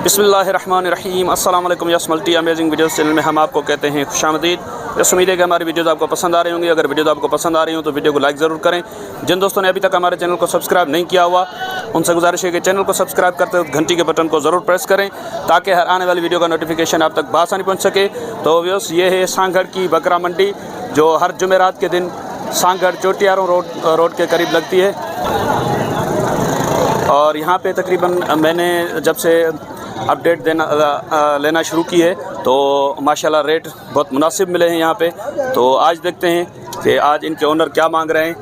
बिस्मिल्लाहिर्रहमानिर्रहीम। अस्सलाम वालेकुम। Yes multi amazing videos channel में हम आपको कहते हैं खुशामदीद। यस उम्मीद है कि हमारी वीडियोस आपको पसंद आ रही होंगी। अगर वीडियोस आपको पसंद आ रही हो तो वीडियो को लाइक ज़रूर करें। जिन दोस्तों ने अभी तक हमारे चैनल को सब्सक्राइब नहीं किया हुआ उनसे गुजारिश है कि चैनल को सब्सक्राइब करते वक्त घंटी के बटन को ज़रूर प्रेस करें ताकि हर आने वाली वीडियो का नोटिफिकेशन आप तक बआसानी पहुँच सके। तो व्यूअर्स, ये है सांगड़ की बकरा मंडी जो हर जुमेरात के दिन सांगड़ चोटियारों रोड के करीब लगती है। और यहाँ पे तकरीबन मैंने जब से अपडेट लेना शुरू की है तो माशाल्लाह रेट बहुत मुनासिब मिले हैं यहाँ पे। तो आज देखते हैं कि आज इनके ओनर क्या मांग रहे हैं।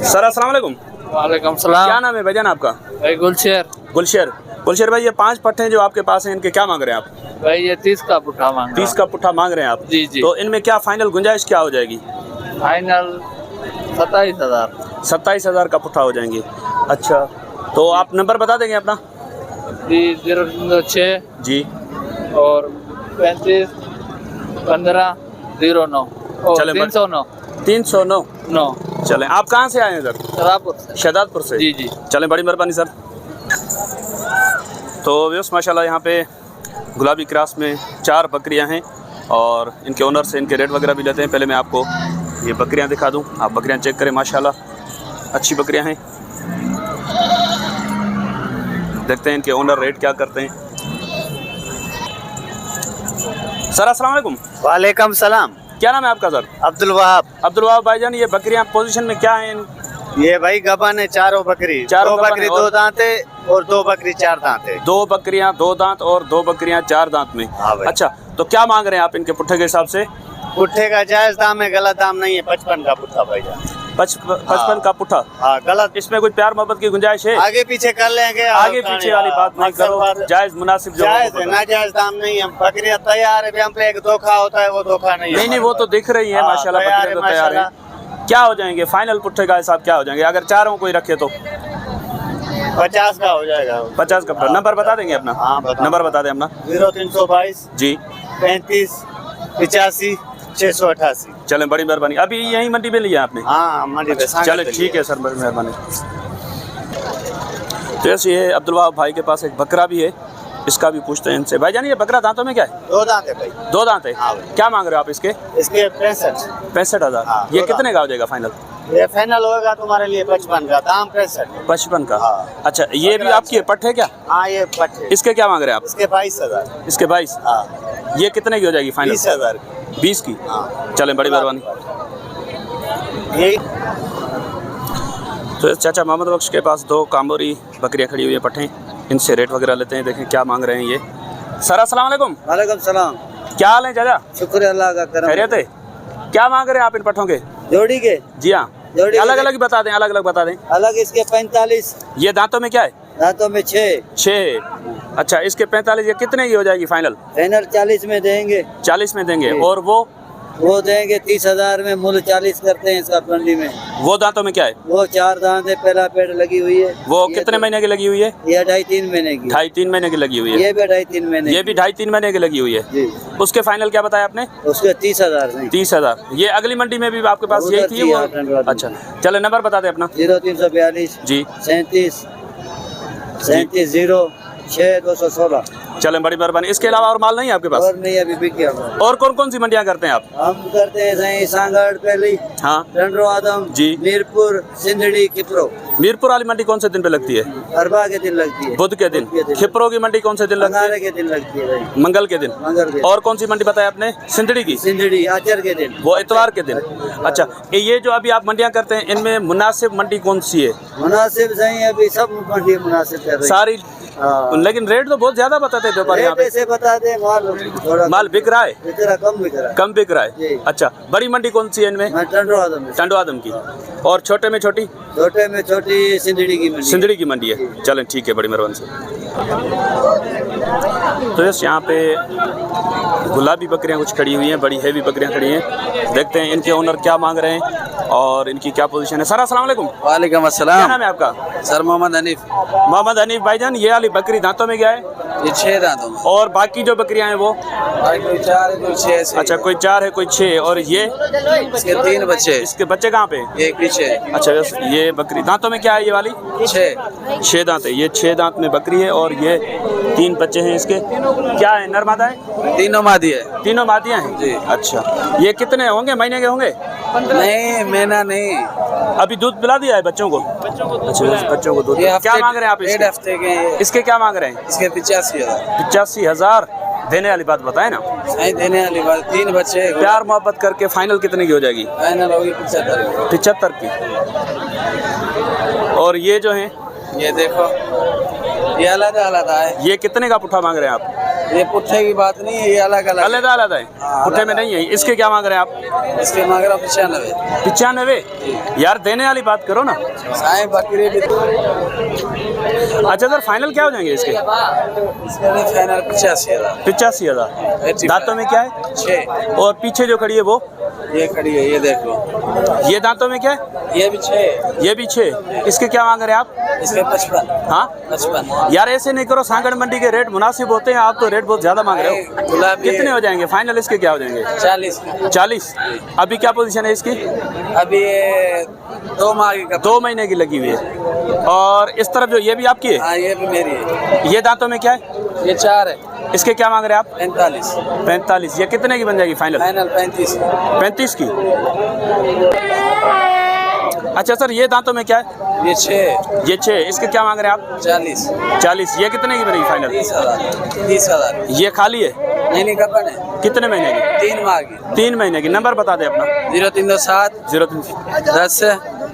सर अस्सलाम वालेकुम। वालेकुम सलाम। क्या नाम है भाईजान आपका? भाई गुलशर भाई, ये 5 पट्टे जो आपके पास हैं इनके क्या मांग रहे हैं आप? भाई ये 30 का पुट्ठा मांग 30 का पुट्ठा मांग रहे हैं आप? जी जी। तो इनमें क्या फाइनल गुंजाइश क्या हो जाएगी? फाइनल 27,000। 27,000 का पुट्ठा हो जाएंगे। अच्छा, तो आप नंबर बता देंगे अपना? 006 जी और 35 15 09 और चले 309। चलें, आप कहाँ से आए हैं सर? शहदादपुर से। जी जी। चलें, बड़ी मेहरबानी सर। तो व्यूअर्स माशाल्लाह यहाँ पे गुलाबी क्रॉस में 4 बकरियाँ हैं और इनके ओनर से इनके रेट वगैरह भी लेते हैं। पहले मैं आपको ये बकरियाँ दिखा दूँ, आप बकरियाँ चेक करें। माशाल्लाह अच्छी बकरियाँ हैं। देखते हैं इनके ओनर रेट क्या करते हैं। सर अस्सलाम वालेकुम। वालेकुम सलाम। क्या नाम है आपका सर? अब्दुल वहाब भाईजान, ये बकरियां पोजीशन में क्या हैं? ये भाई गबन है, चारों बकरी। 2 बकरी 2 दांत है और 2 बकरी 4 दांत है। 2 बकरियां 2 दांत और 2 बकरियां 4 दांत में। अच्छा, तो क्या मांग रहे हैं आप इनके पुट्ठे के हिसाब से? पुट्ठे का जायज दाम है, गलत दाम नहीं है। 55 का पुट्ठा भाईजान। 55 का पुट्ठा। हाँ, गलत। इसमें कुछ प्यार मोहब्बत की गुंजाइश है? आगे पीछे कर लेंगे। आगे पीछे वाली बात नहीं करो, जायज मुनासिब जो जायज है, ना जायज दाम नहीं। हम बकरियां तैयार है, हम पे एक धोखा होता है, वो धोखा नहीं है। नहीं, वो तो दिख रही है माशाल्लाह, बकरियां तो तैयार है। क्या हो जाएंगे फाइनल पुट्ठे का हिसाब? क्या हो जाएंगे अगर चारों कोई रखे तो? 50 का हो जाएगा। 50 का। नंबर बता देंगे अपना? नंबर बता दें अपना। 0322 जी 35 85 688। चलें, बड़ी मेहरबानी। अभी यही मंडी में लिया आपने? हाँ, मंडी पे। चले, ठीक है सर, बड़ी मेहरबानी। तो ऐसे ये अब्दुल वहाब भाई के पास एक बकरा भी है, इसका भी पूछते हैं इनसे। भाईजान, ये बकरा दांतों में क्या है? 2 दांत है भाई। 2 दांत है। क्या मांग रहे हो आप इसके? इसके 65,000। ये कितने का हो जाएगा फाइनल? ये फाइनल होगा तुम्हारे लिए 55 का। दाम 55 का। अच्छा, ये भी आपकी पट है क्या? हाँ, ये पट है। इसके क्या मांग रहे हैं आप? इसके 22,000। इसके 22। ये कितने की हो जाएगी फाइनल? 20,000। 20 की। चलें, बड़ी मेहरबानी। तो चाचा मोहम्मद बख्श के पास 2 कामोरी बकरियाँ खड़ी हुई है, पट्टे। इनसे रेट वगैरह लेते हैं, देखें क्या मांग रहे हैं ये। सर अस्सलाम वालेकुम। वालेकुम सलाम। क्या हाल है चाचा? शुक्र अल्लाह का करम। खैरियत है? क्या मांग रहे हैं आप इन पट्टों के? जोड़ी के? जी हाँ, अलग अलग बता दें, अलग अलग बता दें। अलग इसके 45। ये दांतों में क्या है? दांतों में 6। अच्छा, इसके 45। ये कितने की हो जाएगी फाइनल? फाइनल 40 में देंगे। 40 में देंगे। और वो देंगे 30,000 में। मूल 40 करते हैं इसका मंडी में। वो दांतों में क्या है? वो 4 दांत है, पहला पेड़ लगी हुई है। वो कितने महीने की लगी हुई है? ये 2.5-3 महीने की। 2.5-3 महीने की लगी हुई है। ये भी 2.5-3 महीने। ये भी 2.5-3 महीने की लगी हुई है जी। उसके फाइनल क्या बताया आपने? उसके 30,000 नहीं। 30,000। ये अगली मंडी में भी आपके पास यही थी वो? अच्छा, चले, नंबर बता दें अपना। 0342 जी 37 0 6 216। चलें, बड़ी मेहरबानी। इसके अलावा और माल नहीं है आपके पास? और नहीं, अभी बिक गया। और कौन कौन सी मंडियाँ करते हैं आप? हम करते हैं सांगड़, पहली, हाँ, डंडो आदम जी, मीरपुर, सिंधड़ी, खिपरो। मीरपुर वाली मंडी कौन से दिन पे लगती है? अरबा के दिन लगती है। बुध के दिन। खिपरो की मंडी कौन से दिन लगती है? के दिन लगती है। मंगल के दिन। और कौन सी मंडी बताया आपने? सिंधड़ी की? सिंधड़ी आचर के दिन। वो इतवार के दिन। अच्छा, ये जो अभी आप मंडियाँ करते हैं इनमें मुनासिब मंडी कौन सी है? मुनासिब सही है, अभी सब मंडी मुनासिब कर रही है सारी। लेकिन रेट तो बहुत ज्यादा बताते हैं व्यापारी यहाँ पे। बता दे, माल बिक रहा है? कम बिक रहा है। अच्छा, बड़ी मंडी कौन सी है इनमें? टंडो आदम की। और छोटे में छोटी? छोटे में छोटी सिंधड़ी की मंडी। सिंधड़ी की मंडी है। चलें, ठीक है, बड़ी मेहरबानी से। तो यस यहाँ पे गुलाबी बकरियाँ कुछ खड़ी हुई हैं, बड़ी हैवी बकरियाँ खड़ी हैं। देखते हैं इनके ओनर क्या मांग रहे हैं और इनकी क्या पोजीशन है। सर अस्सलाम वालेकुम। वालेकुम क्या अस्सलाम। नाम है आपका? सर मोहम्मद हनीफ। मोहम्मद हनीफ भाईजान, ये वाली बकरी दांतों में क्या है? ये 6 दांतों में। और बाकी जो बकरियां हैं वो? कोई 4 है, कोई 6 है। अच्छा, कोई 4 है, कोई 6। और ये? इसके 3 बच्चे। इसके बच्चे कहाँ पे? ये पीछे। अच्छा बस, ये बकरी दांतों में क्या है ये वाली? 6 दांत है। ये 6 दांत में बकरी है और ये 3 बच्चे हैं इसके। क्या है, नर मादा है? तीनों मादी है। तीनों मादियाँ हैं जी। अच्छा, ये कितने होंगे, महीने के होंगे? नहीं, महीना नहीं। अभी दूध पिला दिया है बच्चों को? अच्छा, बच्चों को दूध। क्या मांग रहे हैं आप 1.5 हफ्ते के? इसके क्या मांग रहे हैं? इसके 85,000। 85,000 देने वाली बात बताए ना। नहीं देने वाली बात। 3 बच्चे। प्यार मोहब्बत करके फाइनल कितने की हो जाएगी? फाइनल होगी 75 की। और ये जो है, ये देखो, ये अलग अलग है। ये कितने का पुट्ठा मांग रहे हैं आप? ये पुट्ठे की बात नहीं है, ये अलग अलग अलग है, पुट्ठे में नहीं है। इसके क्या मांग रहे हैं आप? इसके मांग रहा हूँ 95। 95? यार देने वाली बात करो ना। साई बकरी भी। अच्छा सर, फाइनल क्या हो जाएंगे इसके? इसके लिए फाइनल 85,000। 85,000। दांतों में क्या है? 6। और पीछे जो खड़ी है वो? ये खड़ी है, ये देख लो। ये दांतों में क्या है? ये भी 6। ये भी 6। इसके क्या मांग रहे हैं आप? इसके 55। हाँ 55। यार ऐसे नहीं करो, सांगड़ मंडी के रेट मुनासिब होते हैं, आप तो रेट बहुत ज्यादा मांग रहे हो। गुलाबी कितने हो जाएंगे फाइनल? इसके क्या हो जाएंगे? 40। 40। अभी क्या पोजीशन है इसकी? अभी ये 2 माह की 2 महीने की लगी हुई है। और इस तरफ जो ये भी आपकी है? हाँ, ये भी मेरी है। ये दांतों में क्या है? ये 4 है। इसके क्या मांग रहे हैं आप? 45। 45। ये कितने की बन जाएगी फाइनल? फाइनल 35। 35 की। अच्छा सर, ये दांतों में क्या है? ये 6। ये 6। इसके क्या मांग रहे हैं आप? 40। 40। ये कितने की बनेगी फाइनल? 30,000। 30,000। ये खाली है? नहीं कपन है। कितने महीने की? 3 माह की। 3 महीने की। नंबर बता दे अपना। 0307 03। 10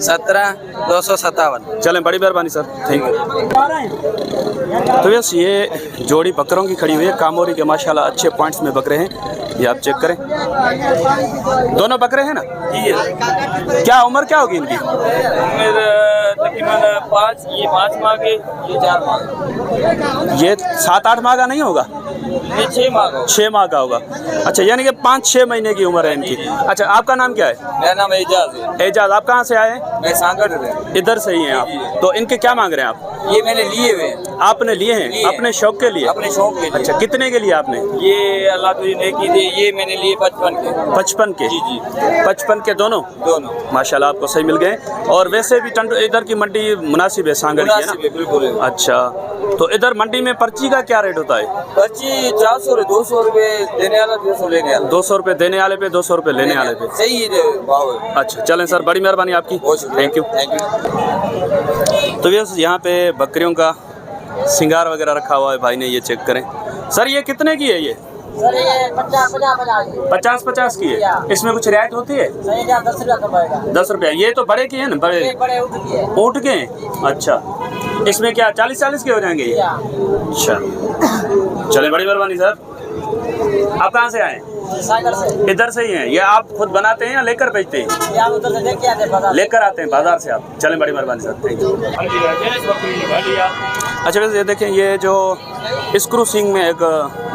17 257। चलें, बड़ी मेहरबानी सर, थैंक यू। तो यस, ये जोड़ी बकरों की खड़ी हुई है, कामोरी के माशाल्लाह अच्छे पॉइंट्स में बकरे हैं। ये आप चेक करें, दोनों बकरे हैं ना? क्या उम्र क्या होगी इनकी? तकरीबन 5, ये 5 माह के, ये 4 माह। ये 7-8 माह का नहीं होगा? ये 6 माह का। 6 माह का होगा। अच्छा, यानी कि 5-6 महीने की उम्र है इनकी। अच्छा, आपका नाम क्या है? मेरा नाम एजाज है। एजाज। आप कहाँ से आए हैं? मैं सांगड़ से। इधर से ही हैं आप? तो इनके क्या मांग रहे हैं आप? ये मैंने लिए हुए हैं। आपने लिए हैं अपने शौक के लिए? अपने शौक के लिए। अच्छा, कितने के लिए आपने? ये अल्लाह तुझे नेकी दे, ये मैंने लिए 55 के। 55 के? जी जी। 55 के दोनों? माशाल्लाह, आपको सही मिल गए। और वैसे भी इधर की मंडी मुनासिब है सांगड़ की, है ना? बिल्कुल। अच्छा, तो इधर मंडी में पर्ची का क्या रेट होता है? पर्ची 400 200 रुपए देने वाला, 200 लेने वाला। 200 रुपये देने वाले पे, 200 रुपये लेने वाले पे। सही है भाव है। अच्छा, चलें सर, बड़ी मेहरबानी आपकी, थैंक यू। तो यस, यहाँ पे बकरियों का सिंगार वगैरह रखा हुआ है, भाई ने, ये चेक करें। सर ये कितने की है ये? सर ये 50-50 की है। इसमें कुछ रियायत होती है? 10 रुपया कमाएगा। 10 रुपया। ये तो बड़े की है ना? बड़े ऊँट के हैं। अच्छा, इसमें क्या 40-40 के हो जाएंगे ये? अच्छा, चले, बड़ी मेहरबानी सर। आप कहाँ से आए? इधर से ही हैं। ये आप खुद बनाते हैं या लेकर बेचते हैं? लेकर आते हैं बाजार से आप। चलें, बड़ी मेहरबानी सर, थैंक यू। अच्छा, वैसे ये देखें, ये जो स्क्रू सिंग में एक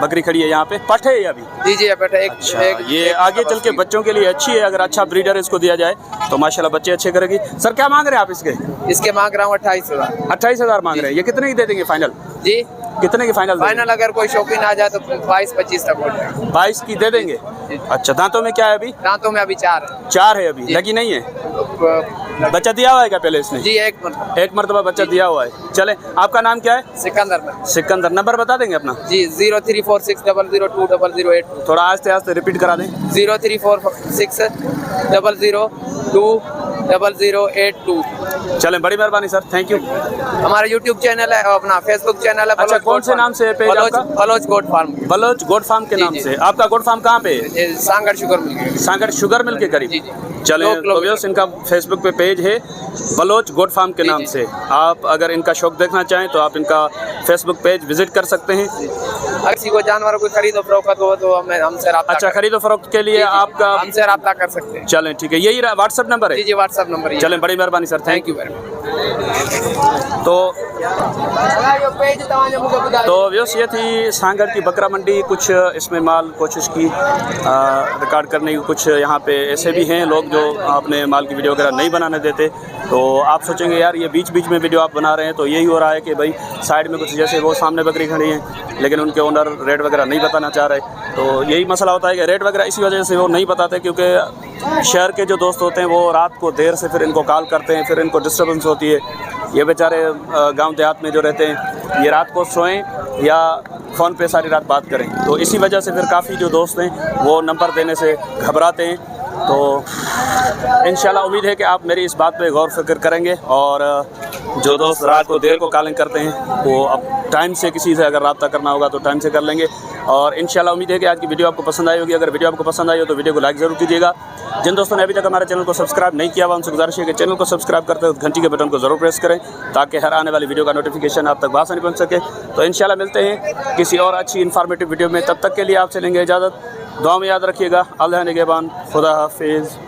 बकरी खड़ी है यहाँ पे, पठ है ये अभी? जी जी, बेटा एक। अच्छा, ये आगे चल के बच्चों के लिए अच्छी है, अगर अच्छा ब्रीडर इसको दिया जाए तो माशाल्लाह बच्चे अच्छे करेगी। सर क्या मांग रहे हैं आप इसके? इसके मांग रहा हूँ 28,000। 28,000 मांग रहे हैं। ये कितने की दे देंगे फाइनल? जी, कितने की फाइनल? फाइनल अगर कोई शौकीन आ जाए तो 22-25 तक हो जाए। 22 की दे देंगे। अच्छा, दांतों में क्या है अभी? दांतों में अभी 4 है। 4 है अभी, लगी नहीं है? बच्चा दिया हुआ है क्या पहले इसने? जी, एक मरतबा बच्चा दिया हुआ है। चले, आपका नाम क्या है? सिकंदर। सिकंदर। नंबर बता देंगे अपना? जी, 03460020008200। थोड़ा आस्ते आस्ते रिपीट करा दें। 034600200082। चलें, बड़ी मेहरबानी सर, थैंक यू। हमारा यूट्यूब चैनल है, अपना फेसबुक चैनल है। अच्छा, कौन से नाम से पेज आपका? Baloch goat farm. Baloch goat farm के नाम जी। से। आपका गोट फार्म कहाँ पे है? सांगड़ शुगर मिल गया। सांगड़ शुगर मिल के करीब? जी जी। चलें, तो व्यूअर्स, इनका फेसबुक पे पेज है बलोच गोट फार्म के नाम से। आप अगर इनका शौक देखना चाहें तो आप इनका फेसबुक पेज विजिट कर सकते हैं। अगर किसी को जानवरों को खरीदो फरोख्त हो तो हमसे राब्ता। अच्छा, खरीदो फरोख्त के लिए आपका हमसे राब्ता कर सकते हैं। चलें, ठीक है, यही व्हाट्सएप नंबर है? जी जी, व्हाट्सएप नंबर। चलें, बड़ी मेहरबानी सर, थैंक यू। बारे में। तो व्यूअर्स ये थी सांगड़ की बकरा मंडी। कुछ इसमें माल कोशिश की रिकॉर्ड करने की, कुछ यहाँ पे ऐसे भी हैं लोग जो अपने माल की वीडियो वगैरह नहीं बनाने देते। तो आप सोचेंगे यार ये बीच बीच में वीडियो आप बना रहे हैं, तो यही हो रहा है कि भाई साइड में कुछ, जैसे वो सामने बकरी खड़ी हैं लेकिन उनके ओनर रेट वगैरह नहीं बताना चाह रहे। तो यही मसला होता है कि रेट वगैरह इसी वजह से वो नहीं बताते, क्योंकि शहर के जो दोस्त होते हैं वो रात को देर से फिर इनको कॉल करते हैं, फिर इनको डिस्टर्बेंस होती है। ये बेचारे गांव देहात में जो रहते हैं ये रात को सोएं या फ़ोन पे सारी रात बात करें, तो इसी वजह से फिर काफ़ी जो दोस्त हैं वो नंबर देने से घबराते हैं। तो इंशाल्लाह उम्मीद है कि आप मेरी इस बात पे गौर फिक्र करेंगे, और जो दोस्त रात को देर को कॉलिंग करते हैं वो अब टाइम से किसी से अगर रब्ता करना होगा तो टाइम से कर लेंगे। और इंशाल्लाह उम्मीद है कि आज की वीडियो आपको पसंद आई होगी। अगर वीडियो आपको पसंद आई हो तो वीडियो को लाइक ज़रूर कीजिएगा। जिन दोस्तों ने अभी तक हमारे चैनल को सब्सक्राइब नहीं किया हुआ उनसे गुजारिश है कि चैनल को सब्सक्राइब करते हुए घंटी के बटन को ज़रूर प्रेस करें, ताकि हर आने वाली वीडियो का नोटिफिकेशन आप तक आसानी पहुँच सके। तो इंशाल्लाह मिलते हैं किसी और अच्छी इन्फॉर्मेटिव वीडियो में, तब तक के लिए आपसे लेंगे इजाज़त। दुआ में याद रखिएगा। अल्लाह निगहबान, खुदा हाफिज़।